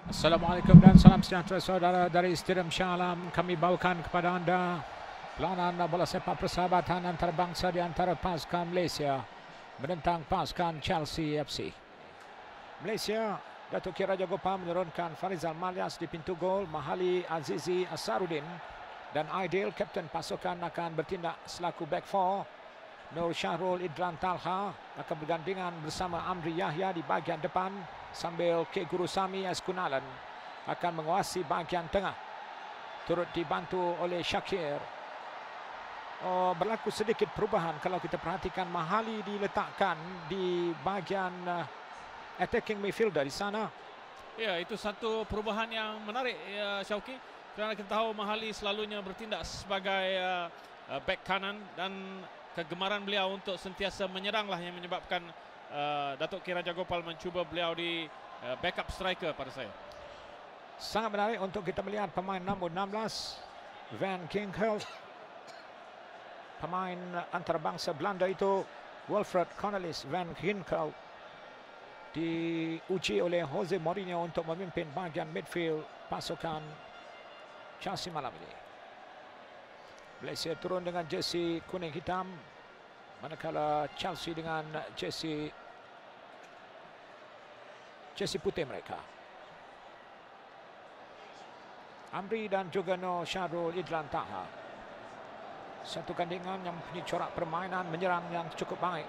Assalamualaikum dan salam sejahtera saudara dari Stadium Shah Alam. Kami bawakan kepada anda pelawanan bola sepak persahabatan antarabangsa di antara pasukan Malaysia menentang pasukan Chelsea FC. Malaysia, Datuk K. Raja Gopal menurunkan Farizal Malyas di pintu gol, Mahali Azizi Asaruddin dan Aidil, kapten pasukan, akan bertindak selaku back four. Nur Syahrul Idlan Talha akan bergandingan bersama Amri Yahya di bahagian depan, sambil K. Guru Sami S. Kunalan akan menguasai bahagian tengah, turut dibantu oleh Syakir. Berlaku sedikit perubahan kalau kita perhatikan. Mahali diletakkan di bahagian attacking midfielder di sana. Ya, itu satu perubahan yang menarik, ya, Syauqi, kerana kita tahu Mahali selalunya bertindak sebagai back kanan dan kegemaran beliau untuk sentiasa menyeranglah yang menyebabkan Datuk K. Raja Gopal mencuba beliau di backup striker pada saya. Sangat menarik untuk kita melihat pemain nombor 16 Van Ginkel, pemain antarabangsa Belanda itu, Wilfred Cornelis Van Ginkel, diuji oleh Jose Mourinho untuk memimpin bahagian midfield pasukan Chelsea malam ini. Malaysia turun dengan jersey kuning hitam, manakala Chelsea dengan jersey putih mereka. Amri dan juga Nur Syahrul Idlan Taha, satu gandingan yang mempunyai corak permainan menyerang yang cukup baik.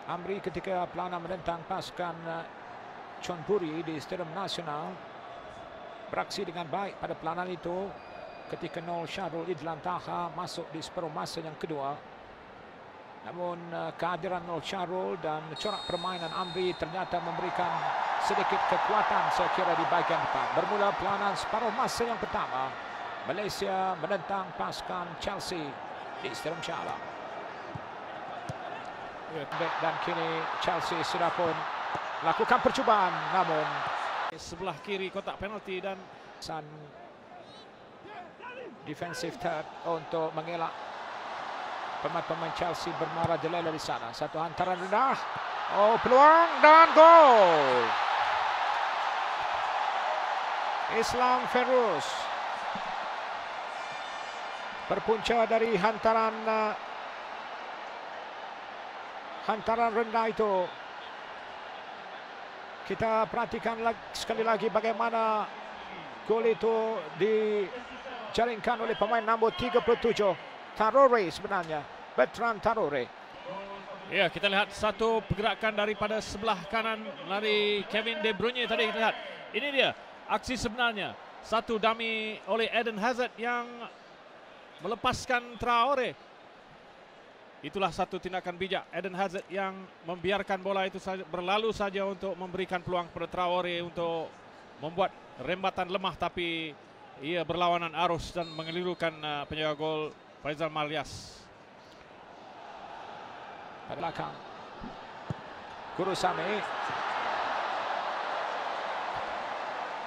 Amri ketika pelana menentang pasukan Chonburi di Stadium Nasional beraksi dengan baik pada pelanan itu, ketika Nur Syahrul Idlan Taha masuk di separuh masa yang kedua. Namun kehadiran Nur Syahrul dan corak permainan Amri ternyata memberikan sedikit kekuatan saya kira di bahagian depan. Bermula pelanan separuh masa yang pertama, Malaysia menentang pasukan Chelsea di Stadium Shah Alam. Dan kini Chelsea sudah pun lakukan percubaan, namun Sebelah kiri kotak penalti dan defensive third untuk mengelak pemain-pemain Chelsea bermarajalela di sana. Satu hantaran rendah, peluang dan gol. Islam Ferus berpunca dari hantaran rendah itu. Kita perhatikan sekali lagi bagaimana gol itu dijaringkan oleh pemain nombor 37, Traore sebenarnya, Bertrand Traore. ya, kita lihat satu pergerakan daripada sebelah kanan dari Kevin De Bruyne tadi. Kita lihat, ini dia aksi sebenarnya. Satu dummy oleh Eden Hazard yang melepaskan Traore. Itulah satu tindakan bijak Eden Hazard yang membiarkan bola itu berlalu saja untuk memberikan peluang kepada Traore untuk membuat rembatan lemah, tapi ia berlawanan arus dan mengelirukan penjaga gol Farizal Malyas. Pada belakang Guru Sami,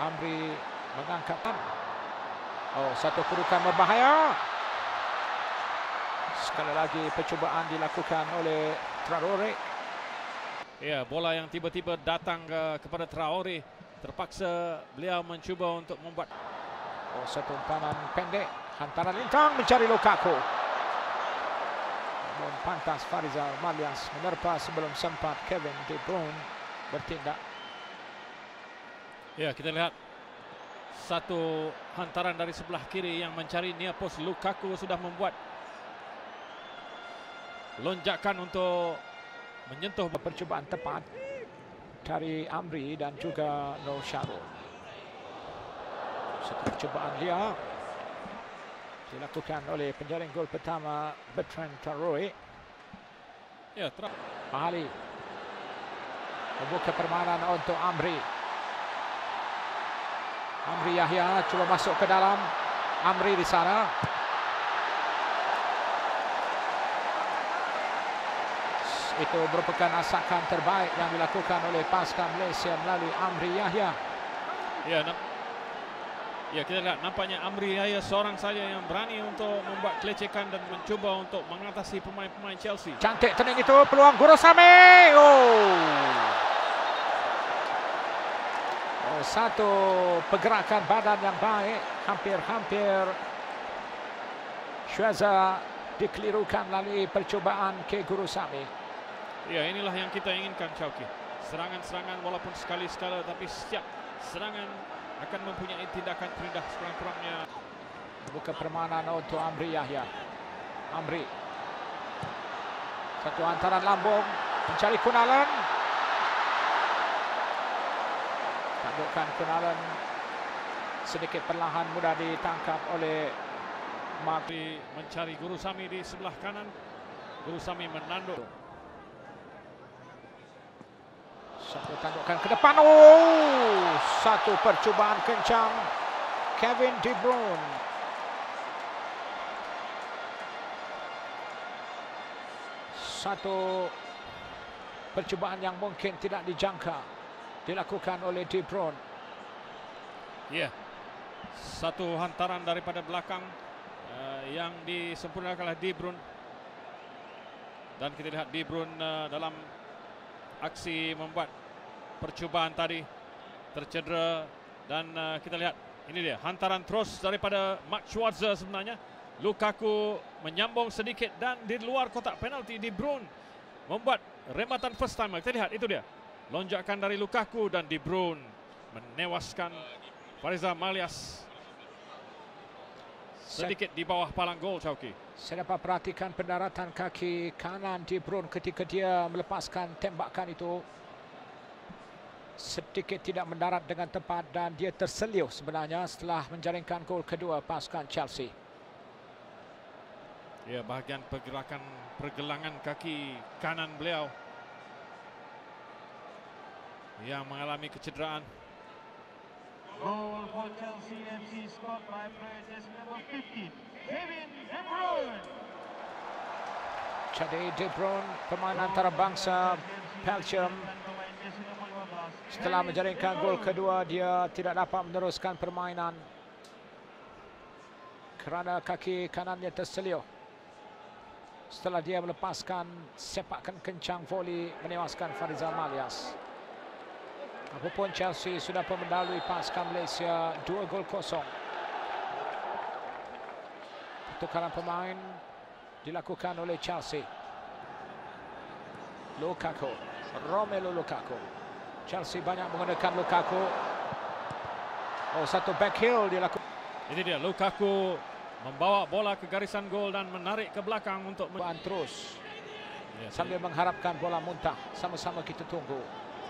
Amri mengangkat. Satu kedudukan berbahaya. Sekali lagi percubaan dilakukan oleh Traore. Ya, bola yang tiba-tiba datang kepada Traore, terpaksa beliau mencuba untuk membuat satu umpan pendek, hantaran lintang mencari Lukaku. Namun pantas Farizal Malyas menerpa sebelum sempat Kevin De Bruyne bertindak. Ya, kita lihat satu hantaran dari sebelah kiri yang mencari near post. Lukaku sudah membuat lonjakan untuk menyentuh. Percubaan tepat dari Amri dan juga Nur Syahrul. Satu percubaan dia dilakukan oleh penjaring gol pertama Bertrand Traore. Ya, Mahali membuka permainan untuk Amri. Amri Yahya cuba masuk ke dalam. Amri di sana. Itu merupakan asakan terbaik yang dilakukan oleh pasukan Malaysia melalui Amri Yahya. Ya, kita lihat nampaknya Amri Yahya seorang saja yang berani untuk membuat kelecekan dan mencuba untuk mengatasi pemain-pemain Chelsea. Cantik turning itu, peluang Guru Sami. Satu pergerakan badan yang baik, hampir-hampir Schwarzer dikelirukan melalui percubaan K. Gurusamy. Ya, inilah yang kita inginkan, Chowki. Serangan-serangan walaupun sekali-sekala, tapi setiap serangan akan mempunyai tindakan terindah sekurang-kurangnya. Buka permainan untuk Amri Yahya. Amri. Satu hantaran lambung, mencari Kunalan. Tandukan Kunalan sedikit perlahan, mudah ditangkap oleh Magri mencari Gurusamy di sebelah kanan. Gurusamy menanduk. Satu tandukan ke depan. Oh, satu percubaan kencang Kevin De Bruyne. Satu percubaan yang mungkin tidak dijangka dilakukan oleh De Bruyne. Ya, satu hantaran daripada belakang yang disempurnakan oleh De Bruyne. Dan kita lihat De Bruyne dalam aksi membuat percubaan tadi tercedera. Dan kita lihat ini dia hantaran terus daripada Mark Schwarzer sebenarnya. Lukaku menyambung sedikit dan di luar kotak penalti De Bruyne membuat rematan first timer. Kita lihat itu dia. Lonjakan dari Lukaku dan De Bruyne menewaskan Farizal Malyas sedikit di bawah palang gol, Chowki. Saya dapat perhatikan pendaratan kaki kanan De Bruyne ketika dia melepaskan tembakan itu. Sedikit tidak mendarat dengan tepat dan dia terseliuh sebenarnya setelah menjaringkan gol kedua pasukan Chelsea. Ya, bahagian pergelangan kaki kanan beliau yang mengalami kecederaan. Goal for Chelsea FC scored by player jersey number 15, Kevin De Bruyne. Jadi De Bruyne, pemain antarabangsa Belgium, setelah menjaringkan gol kedua dia tidak dapat meneruskan permainan kerana kaki kanannya terseliuh. Setelah dia melepaskan sepakan kencang voli menewaskan Farizal Malyas. Apapun Chelsea sudah pun mendahului pasukan Malaysia 2-0. Pertukaran pemain dilakukan oleh Chelsea. Lukaku, Romelu Lukaku. Chelsea banyak menggunakan Lukaku. Oh, satu back heel dilakukan. Ini dia Lukaku membawa bola ke garisan gol dan menarik ke belakang untuk terus ya, sambil mengharapkan bola muntah. Sama-sama kita tunggu.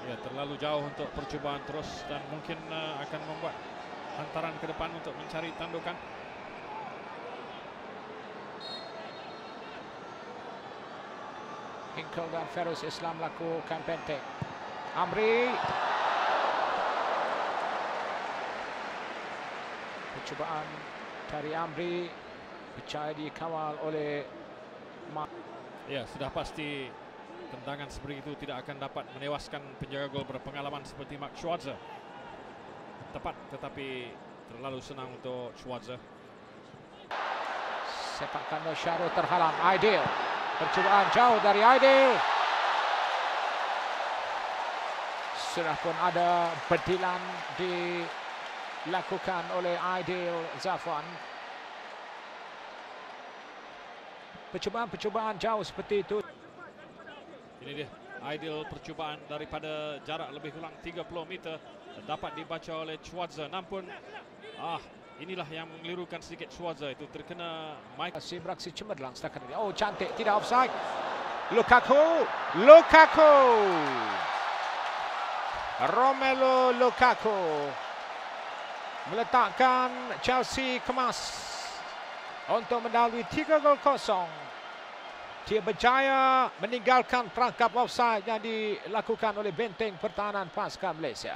Ya, terlalu jauh untuk percubaan terus dan mungkin akan membuat hantaran ke depan untuk mencari tandukan. Hinkle dan Ferus Islam lakukan pentek. Amri. Percubaan dari Amri percaya dikawal oleh Ya, sudah pasti tendangan seperti itu tidak akan dapat menewaskan penjaga gol berpengalaman seperti Mark Schwarzer. Tepat tetapi terlalu senang untuk Schwarzer. Sepakan Syarul terhalang. Aidil. Percubaan jauh dari Aidil. Sudah pun ada bedilan dilakukan oleh Aidil Zafwan. Percubaan-percubaan jauh seperti itu. Ini dia Aidil, percubaan daripada jarak lebih kurang 30 meter dapat dibaca oleh Schwarzer. Namun inilah yang mengelirukan sedikit Schwarzer, itu terkena Mike. Masih beraksi cemerlang setakat ini. Oh, cantik, tidak offside. Lukaku, Lukaku. Romelu Lukaku meletakkan Chelsea kemas untuk mendahului 3-0. Dia berjaya meninggalkan perangkap offside yang dilakukan oleh benteng pertahanan pasukan Malaysia.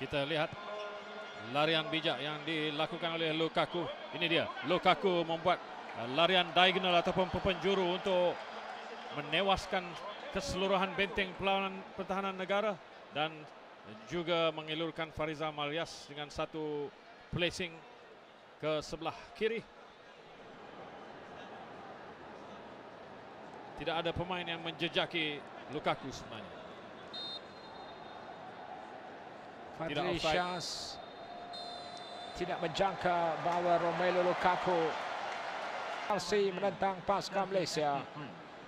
Kita lihat larian bijak yang dilakukan oleh Lukaku. Ini dia, Lukaku membuat larian diagonal ataupun penjuru untuk menewaskan keseluruhan benteng pertahanan negara dan juga mengelurkan Farizal Malyas dengan satu placing ke sebelah kiri. Tidak ada pemain yang menjejaki Lukaku sebenarnya. Fadricias tidak menjangka bahawa Romelu Lukaku Chelsea menentang pasukan Malaysia.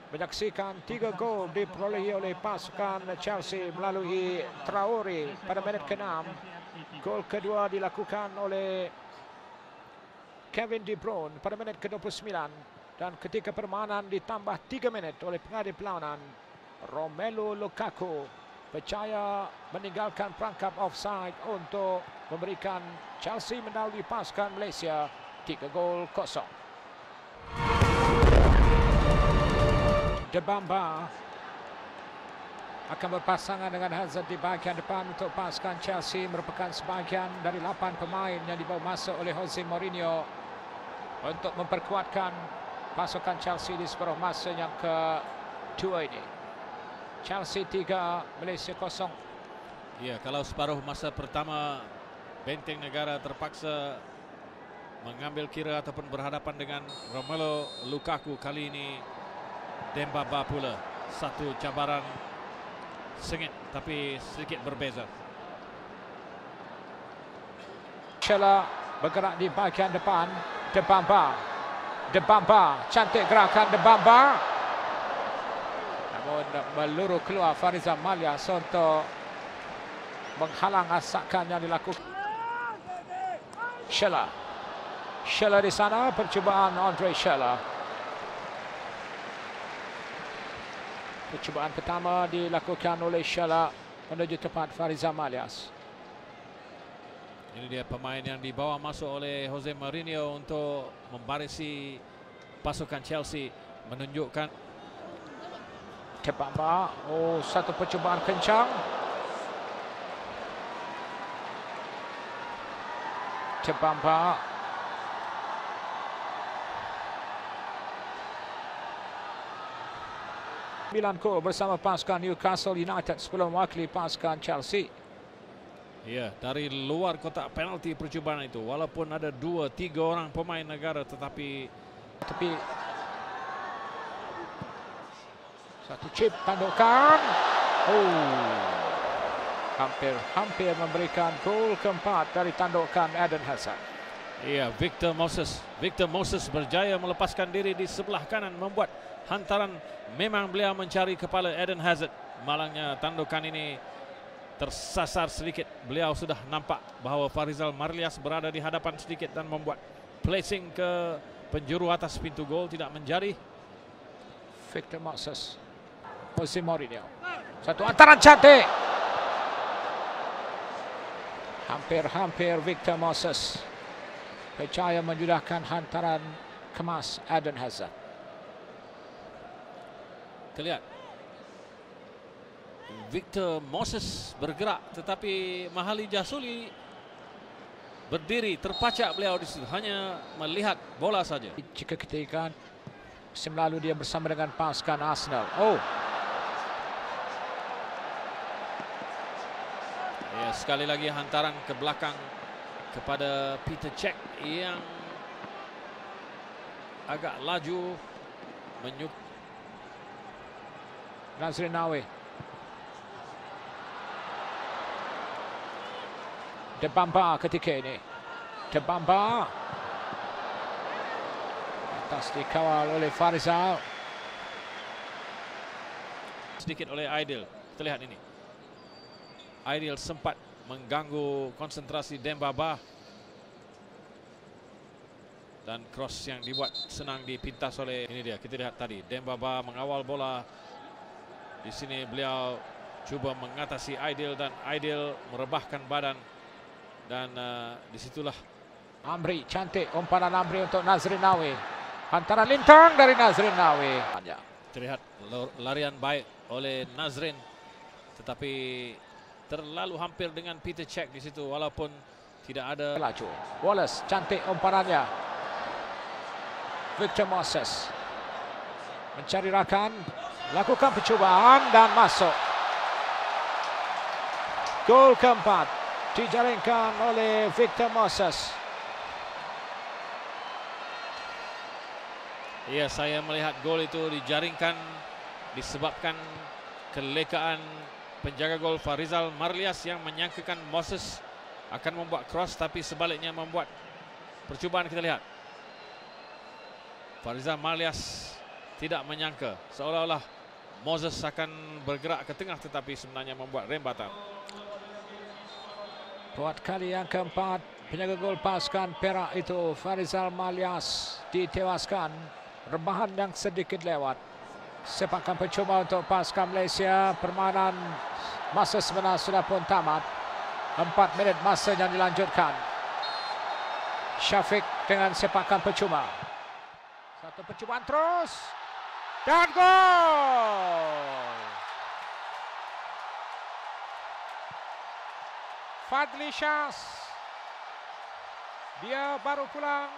Menyaksikan 3 gol diperolehi oleh pasukan Chelsea melalui Traore pada minit ke-6. Gol kedua dilakukan oleh Kevin De Bruyne pada minit ke-29. Dan ketika permainan ditambah 3 minit oleh pengadil perlawanan, Romelu Lukaku percaya meninggalkan perangkap offside untuk memberikan Chelsea mendahului pasukan Malaysia 3-0. De Bamba akan berpasangan dengan Hazard di bahagian depan untuk pasukan Chelsea. Merupakan sebahagian dari 8 pemain yang dibawa masuk oleh Jose Mourinho untuk memperkuatkan pasukan Chelsea di separuh masa yang kedua ini. Chelsea 3, Malaysia 0. Ya, kalau separuh masa pertama Benteng Negara terpaksa mengambil kira ataupun berhadapan dengan Romelu Lukaku, kali ini Dembaba pula. Satu cabaran sengit tapi sedikit berbeza. Sheila bergerak di bahagian depan. De Bamba, cantik gerakan De Bamba. Namun meluru keluar Farizal Malyas untuk menghalang asakan yang dilakukan. Sheila di sana, percubaan Andre Sheila. Percubaan pertama dilakukan oleh Sheila menuju tepat Farizal Malyas. Ini dia pemain yang dibawa masuk oleh Jose Mourinho untuk membarisi pasukan Chelsea, menunjukkan De Bamba, satu percubaan kencang. De Bamba. Milan gol bersama pasukan Newcastle United sebelum mewakili pasukan Chelsea. Ya, dari luar kotak penalti percubaan itu, walaupun ada 2-3 orang pemain negara, tetapi satu chip tandukan. Hampir memberikan gol keempat dari tandukan Eden Hazard. iya, Victor Moses berjaya melepaskan diri di sebelah kanan, membuat hantaran. Memang beliau mencari kepala Eden Hazard. Malangnya tandukan ini tersasar sedikit. Beliau sudah nampak bahawa Farizal Malyas berada di hadapan sedikit dan membuat placing ke penjuru atas pintu gol, tidak menjadi. Victor Moses, Jose Mourinho, satu hantaran cantik. Hampir Victor Moses percaya menjudahkan hantaran kemas Eden Hazard. Terlihat Victor Moses bergerak, tetapi Mahali Jasuli berdiri, terpacak beliau di situ, hanya melihat bola saja. Jika kita ingat musim lalu dia bersama dengan pasukan Arsenal. Ya, sekali lagi hantaran ke belakang kepada Peter Cech yang agak laju Nazrin Nawi. De Bamba ketika ini. De Bamba. Atas dikawal oleh Farizal. sedikit oleh Aidil. Kita lihat ini. Aidil sempat mengganggu konsentrasi Dembaba. Dan cross yang dibuat senang dipintas oleh, ini dia, kita lihat tadi. Dembaba mengawal bola. Di sini beliau cuba mengatasi Aidil dan Aidil merebahkan badan. Dan disitulah Amri, cantik umpanan Amri untuk Nazrin Nawi. Hantaran lintang dari Nazrin Nawi. Terlihat larian baik oleh Nazrin, tetapi terlalu hampir dengan Peter Cech di situ, walaupun tidak ada. Laju. Wallace, cantik umpanannya. Victor Moses mencari rakan, lakukan percubaan dan masuk. Gol keempat dijaringkan oleh Victor Moses. Ya, saya melihat gol itu dijaringkan disebabkan kelekaan penjaga gol Farizal Marlias yang menyangkakan Moses akan membuat cross, tapi sebaliknya membuat percubaan. Kita lihat Farizal Marlias tidak menyangka, seolah-olah Moses akan bergerak ke tengah, tetapi sebenarnya membuat rembatan. Buat kali yang keempat, penjaga gol pasukan Perak itu Farizal Marlias ditewaskan. Rebahan yang sedikit lewat. Sepakan percuma untuk pasukan Malaysia. Permainan masa sebenar sudah pun tamat. 4 minit masa yang dilanjutkan. Syafiq dengan sepakan percuma. Satu percubaan terus. Dan gol! Fadli Shah. Dia baru pulang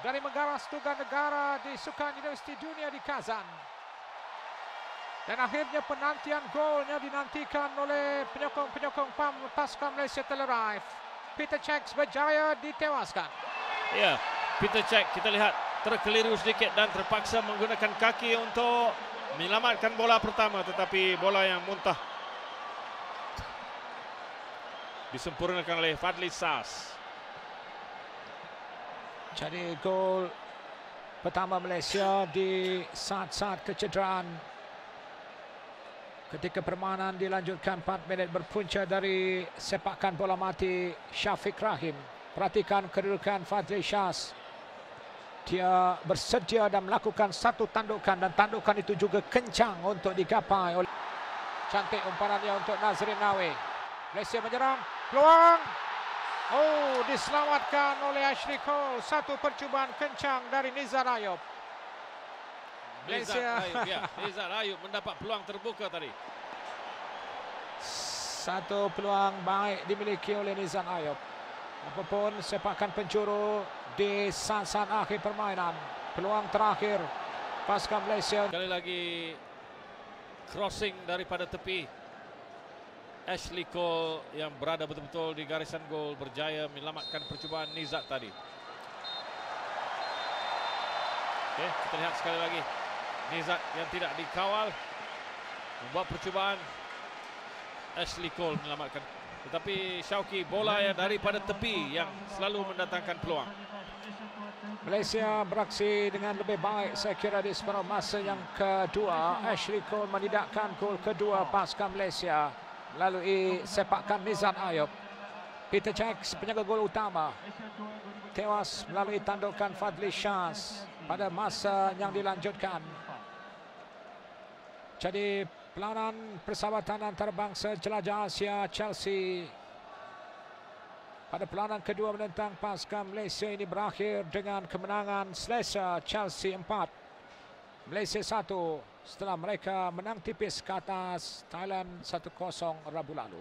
dari negara setugan negara di Sukan Universiti Dunia di Kazan. Dan akhirnya penantian golnya dinantikan oleh penyokong-penyokong pasukan Malaysia Telerai. Peter Check berjaya ditewaskan. Ya, Peter Check kita lihat terkeliru sedikit dan terpaksa menggunakan kaki untuk menyelamatkan bola pertama, tetapi bola yang muntah disempurnakan oleh Fadli Sas. Jadi gol pertama Malaysia di saat-saat kecederaan ketika permainan dilanjutkan 4 minit berpunca dari sepakan bola mati Syafiq Rahim. Perhatikan kedudukan Fadli Shah. Dia bersedia dan melakukan satu tandukan, dan tandukan itu juga kencang untuk digapai oleh. Cantik umpanannya untuk Nazrin Nawi. Malaysia menyerang, peluang. Oh, diselamatkan oleh Ashley Cole. Satu percubaan kencang dari Nizar Ayub. Nizar Ayub mendapat peluang terbuka tadi. Satu peluang baik dimiliki oleh Nizar Ayub. Apapun sepakan penjuru di saat-saat akhir permainan. Peluang terakhir pasukan Malaysia. Sekali lagi crossing daripada tepi. Ashley Cole yang berada betul-betul di garisan gol berjaya menyelamatkan percubaan Nizat tadi. Okey, kita lihat sekali lagi. Nizat yang tidak dikawal membuat percubaan. Ashley Cole menyelamatkan. Tetapi Syauqi, bola yang daripada tepi yang selalu mendatangkan peluang. Malaysia beraksi dengan lebih baik saya kira di separuh masa yang kedua. Ashley Cole menidakkan gol kedua pasukan Malaysia melalui sepakan Nizar Ayub. Peter Check, penjaga gol utama, tewas melalui tandukan Fadli Shah pada masa yang dilanjutkan. Jadi pelanan persahabatan antarabangsa jelajah Asia Chelsea pada pelanan kedua menentang pasukan Malaysia ini berakhir dengan kemenangan selesa Chelsea 4, Malaysia 1 setelah mereka menang tipis ke atas Thailand 1-0 Rabu lalu.